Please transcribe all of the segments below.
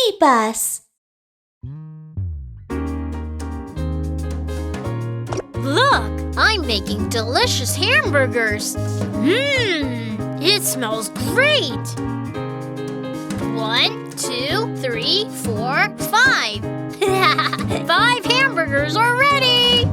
BabyBus. Look, I'm making delicious hamburgers. It smells great. 1, 2, 3, 4, 5. 5 hamburgers are ready.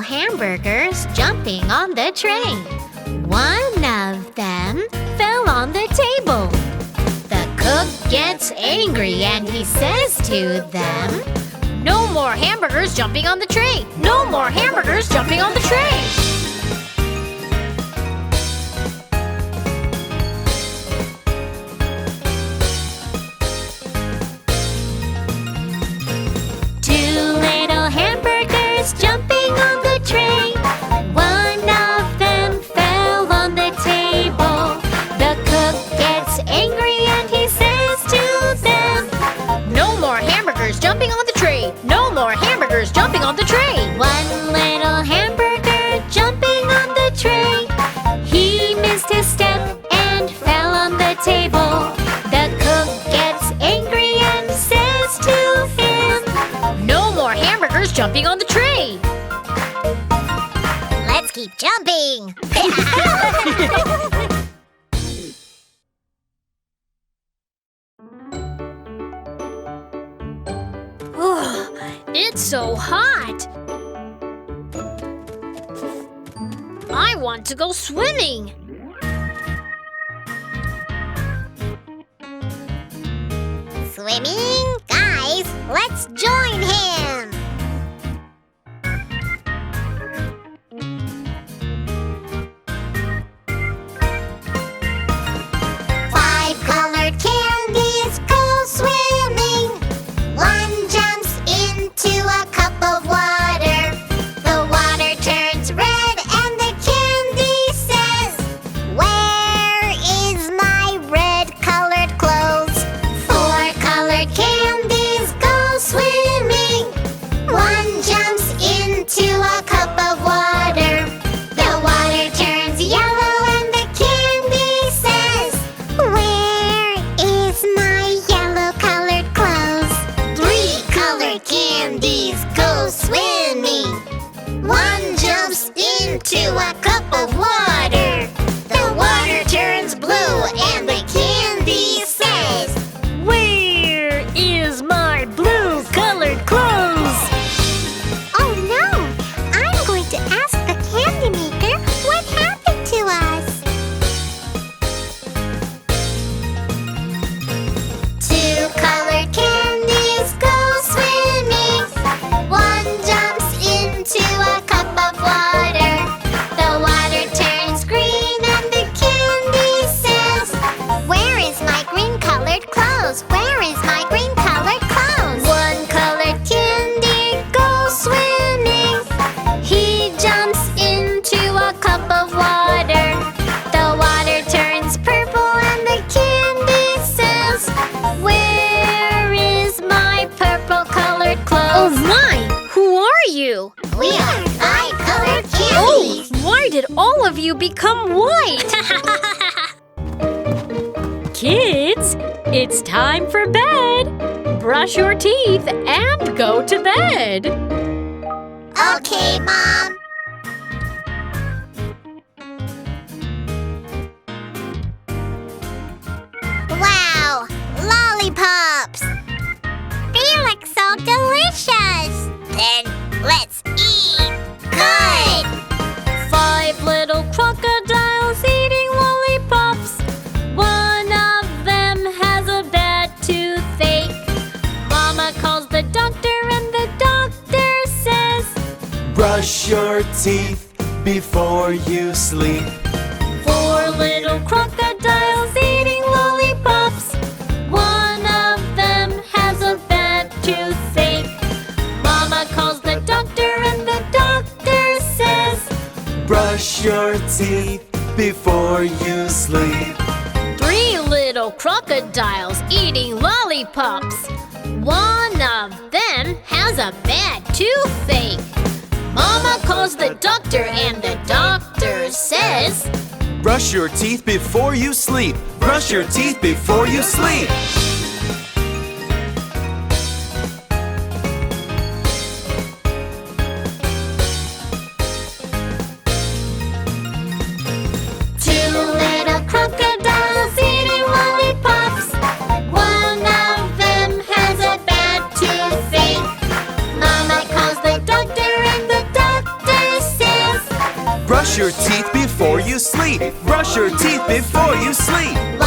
Hamburgers jumping on the tray. One of them fell on the table. The cook gets angry and he says to them, "No more hamburgers jumping on the tray! No more hamburgers jumping on the tray!" Two little hamburgers jumping on the tray. One of them fell on the table. The cook gets angry and he says to them, "No more hamburgers jumping on the tray! No more hamburgers jumping on the tray!" One little hamburger jumping on the tray. He missed his step and fell on the table. The cook gets angry and says to him, "No more hamburgers jumping on the tray!" Let's keep jumping! It's so hot! I want to go swimming! Swimming? Guys, let's join him! Five colored candies go swimming. One jumps into a cup of water. The water turns red and the candy says, "Where is my red-colored clothes?" Four colored candies go swimming. One jumps into a cup of water. The water turns yellow and the candy says, "Where is my yellow-colored clothes?" Three colored candies go swimming. One jumps into a cup of water. The water turns blue and the candy says, Where is my blue-colored clothes? "Oh no! I'm going to ask the candy maker what happened to us." Two colored candies go swimming. One jumps into a cup of water. The water turns green and the candy says, "Where is my green-colored clothes? Where is my green-colored clothes?" One colored candy goes swimming. He jumps into a cup of water. The water turns purple and the candy says, "Where is my purple-colored clothes?" Oh my! Who are you? We are five-colored Oh, candies. why did all of you become white? Kids, it's time for bed. Brush your teeth and go to bed. Okay, Mom. Wow! Lollipops! They look so delicious! Then let's eat! Good! Brush your teeth before you sleep. 4 little crocodiles eating lollipops. One of them has a bad toothache. Mama calls the doctor and the doctor says, Brush your teeth before you sleep. 3 little crocodiles eating lollipops. One of them has a bad toothache. Mama calls the doctor and the doctor says, Brush your teeth before you sleep. Brush your teeth before you sleep. Crocodiles eating lollipops. One of them has a bad toothache. Mama calls the doctor and the doctor says, Brush your teeth before you sleep. Brush your teeth before you sleep. 1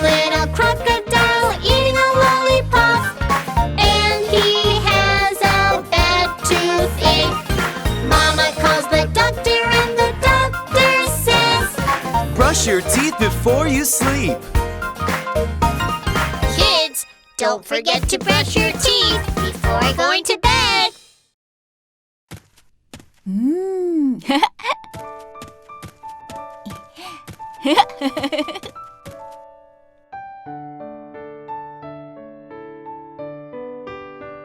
little crocodile eating a lollipop, and he has a bad toothache. Mama calls the doctor and the doctor says, Brush your teeth before you sleep. Kids, don't forget to brush your teeth before going to bed.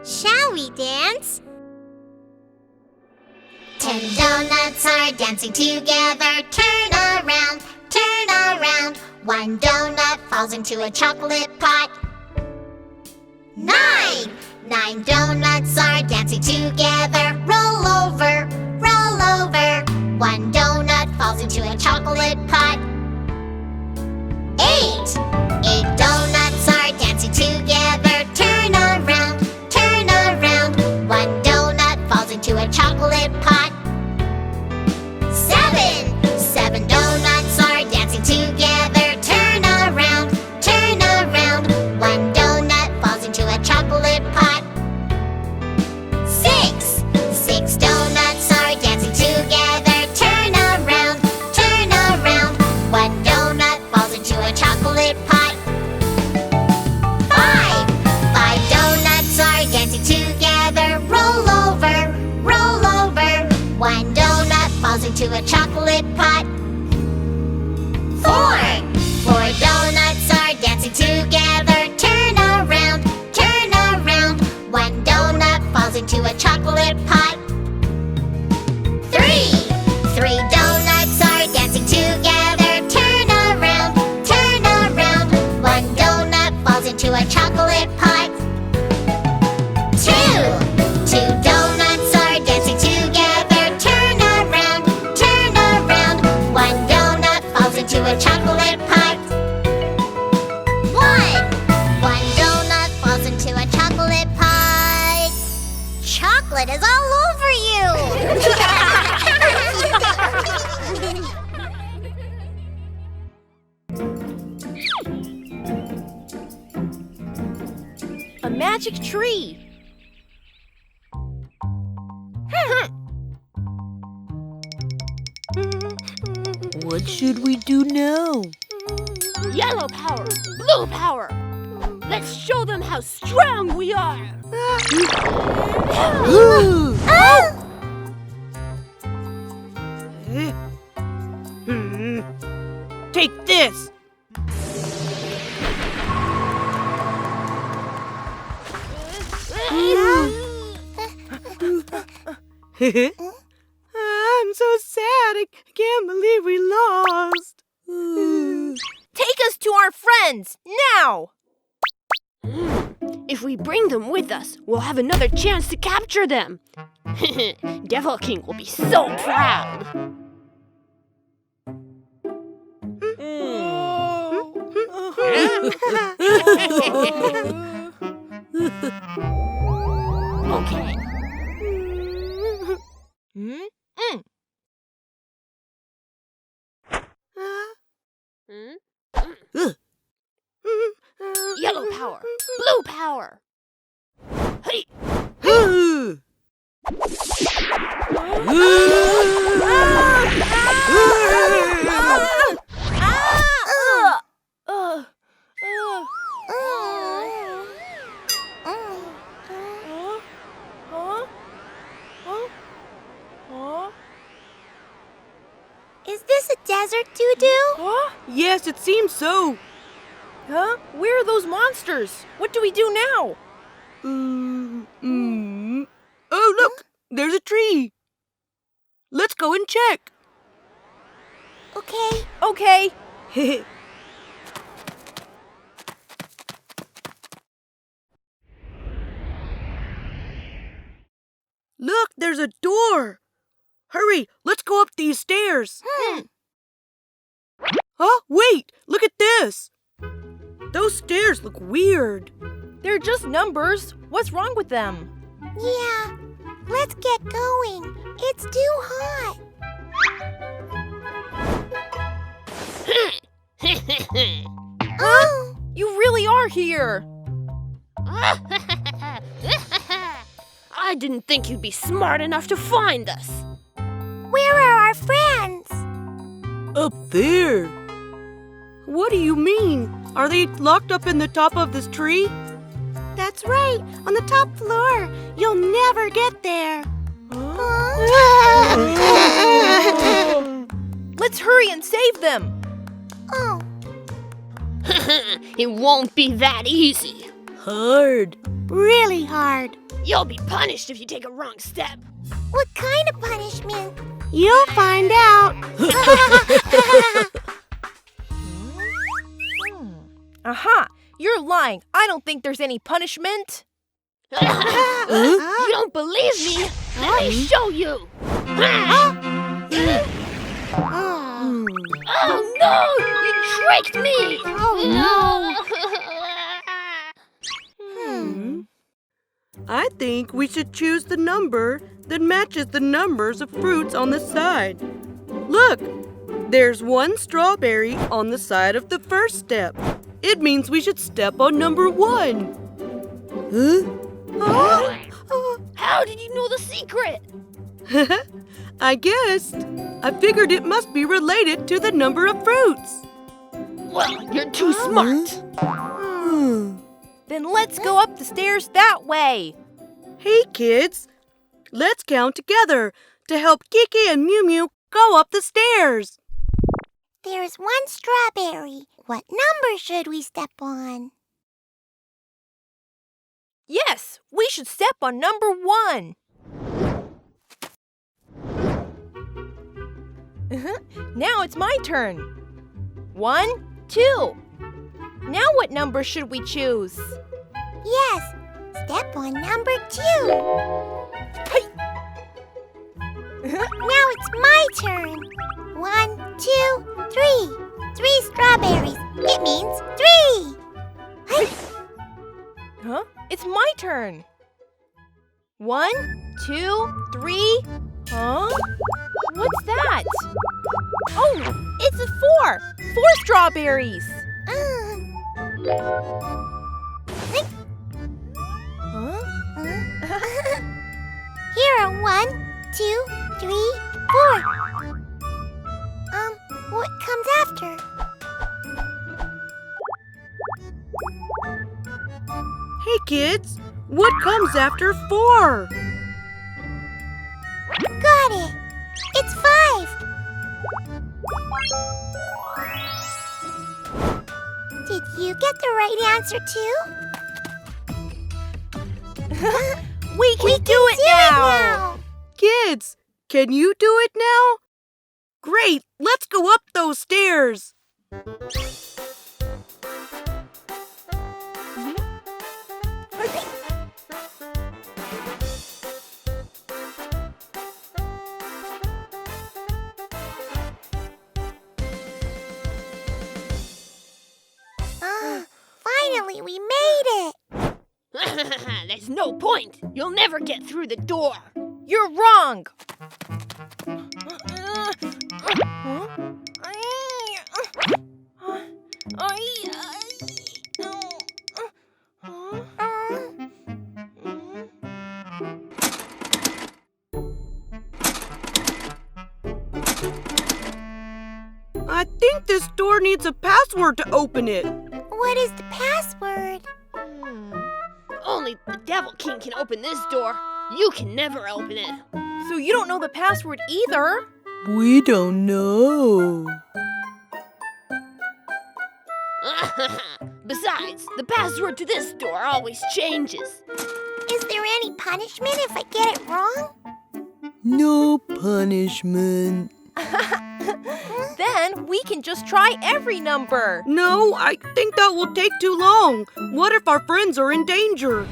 Shall we dance? 10 donuts are dancing together. Turn around, turn around. 1 donut falls into a chocolate pot. 9 donuts are dancing together. Roll over, roll over. 1 donut falls into a chocolate pot. 8 donuts are dancing together. Turn around, turn around. 1 donut falls into a chocolate pot. 7 donuts are dancing together. Turn around, turn around. 1 donut falls into a chocolate pot. 6 donuts are dancing together. Turn around, turn around. 1 donut falls into a chocolate pot. 5 donuts are dancing together. Roll over, roll over. 1 donut falls into a chocolate pot. 4 donuts are dancing together. Turn around, turn around. 1 donut falls into a chocolate pot. 3 donuts are dancing together. Turn around, turn around. 1 donut falls into a chocolate pot. 2 donuts are dancing together. Turn around, turn around. 1 donut falls into a chocolate pot. 1 donut falls into a chocolate pot. Chocolate is all over you! A magic tree. What should we do now? Yellow power, blue power. Let's show them how strong we are. Take this! I'm so sad. I can't believe we lost. Take us to our friends, now! If we bring them with us, we'll have another chance to capture them. Devil King will be so proud. Okay. Yellow power, blue power. Hey! desert, Doo-Doo? Huh? Yes, it seems so. Huh? Where are those monsters? What do we do now? Oh, look! There's a tree. Let's go and check. Okay. Okay. Look, there's a door. Hurry, let's go up these stairs. Huh? Wait, look at this. Those stairs look weird. They're just numbers. What's wrong with them? Yeah, let's get going. It's too hot. Oh, You really are here. I didn't think you'd be smart enough to find us. where are our friends? Up there. What do you mean? Are they locked up in the top of this tree? That's right, on the top floor. You'll never get there. Let's hurry and save them. Oh, It won't be that easy. Hard. really hard. You'll be punished if you take a wrong step. What kind of punishment? You'll find out. Aha! You're lying. I don't think there's any punishment. You don't believe me? Let me show you. Oh no! You tricked me! Oh, I think we should choose the number that matches the numbers of fruits on the side. Look, there's one strawberry on the side of the first step. It means we should step on number 1. How did you know the secret? I guessed. I figured it must be related to the number of fruits. Well, you're too smart. Then let's go up the stairs that way. Hey, kids. Let's count together to help Kiki and Mew Mew go up the stairs. there's one strawberry. What number should we step on? Yes, we should step on number 1. Now it's my turn. 1, 2. Now what number should we choose? Yes, step on number 2. Now it's my turn. 1, 2, 3. 3 strawberries. It means 3. Huh? It's my turn. 1, 2, 3. Huh? What's that? Oh, it's a 4. 4 strawberries. Huh? Here are 1, 2, 3, 4. What comes after? Hey, kids. What comes after 4? Got it. It's 5. Did you get the right answer too? We can do it now. Kids, can you do it now? Great, let's go up those stairs. Finally, we made it. There's no point. You'll never get through the door. You're wrong. I think this door needs a password to open it. What is the password? Only the Devil King can open this door. You can never open it. So you don't know the password either? We don't know. Besides, the password to this door always changes. Is there any punishment if I get it wrong? No punishment. Then we can just try every number. No, I think that will take too long. What if our friends are in danger?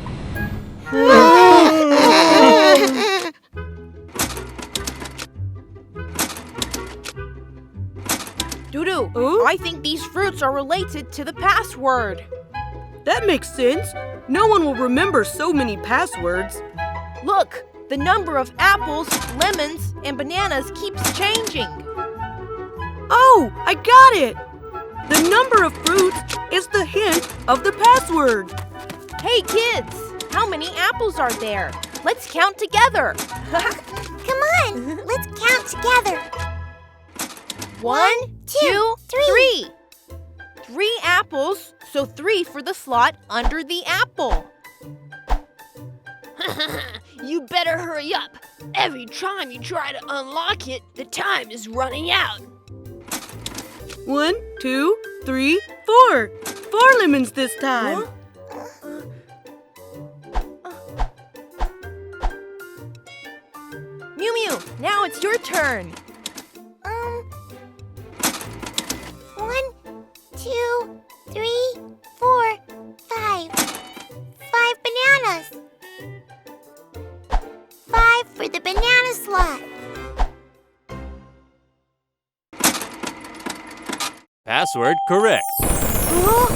Dudu, Oh? I think these fruits are related to the password. That makes sense. No one will remember so many passwords. Look, the number of apples, lemons, and bananas keeps changing. Oh, I got it! The number of fruits is the hint of the password. Hey kids, how many apples are there? Let's count together. Come on, let's count together. 1, 2, 3. 3 apples, so 3 for the slot under the apple. You better hurry up. Every time you try to unlock it, the time is running out. 1, 2, 3, 4. 4 lemons this time. Mew Mew, now it's your turn. 1, 2, 3, 4, 5. 5 bananas. 5 for the banana slot. Password correct. Oh,